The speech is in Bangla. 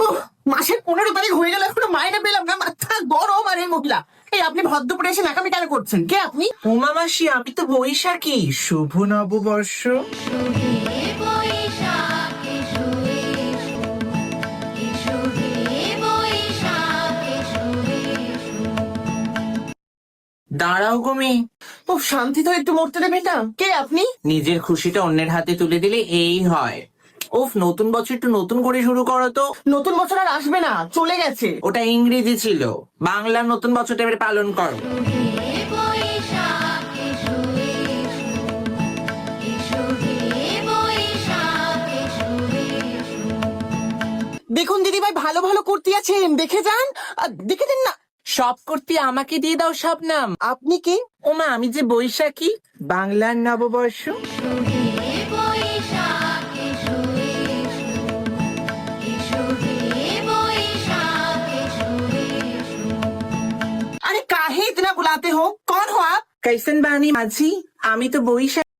উহ, মাসের 15 তারিখ হয়ে গেল, এখনো মাইনে পেলাম না। মাথা গরম। আর এই মহিলা, এই আপনি ভদ্রপুরে এসে নাকামি কেন করছেন? কে আপনি? উমা মাসি, আমি তো বৈশাখী। শুভ নববর্ষ। দাঁড়াও গো মেয়ে, ও শান্তি তো একটু মরতে দেবে না? কে আপনি? নিজের খুশিটা অন্যের হাতে তুলে দিলে এই হয়। ওফ, নতুন বছর একটু নতুন করে শুরু করো তো। নতুন বছর আর আসবে না, চলে গেছে। ওটা ইংরেজি ছিল, বাংলার নতুন বছরটা এবারে পালন করো। দেখুন দিদি ভাই, ভালো ভালো কুর্তি আছেন, দেখে যান। দেখে যান না। সব করতে আমাকে দিয়ে দাও সব নাম। আপনি কে? ওমা, আমি যে বৈশাখী, বাংলার নববর্ষ। अरे काहे इतना बुलाते हो? कौन हो आप? कैसन बानी माझी, আমি তো বৈশাখী।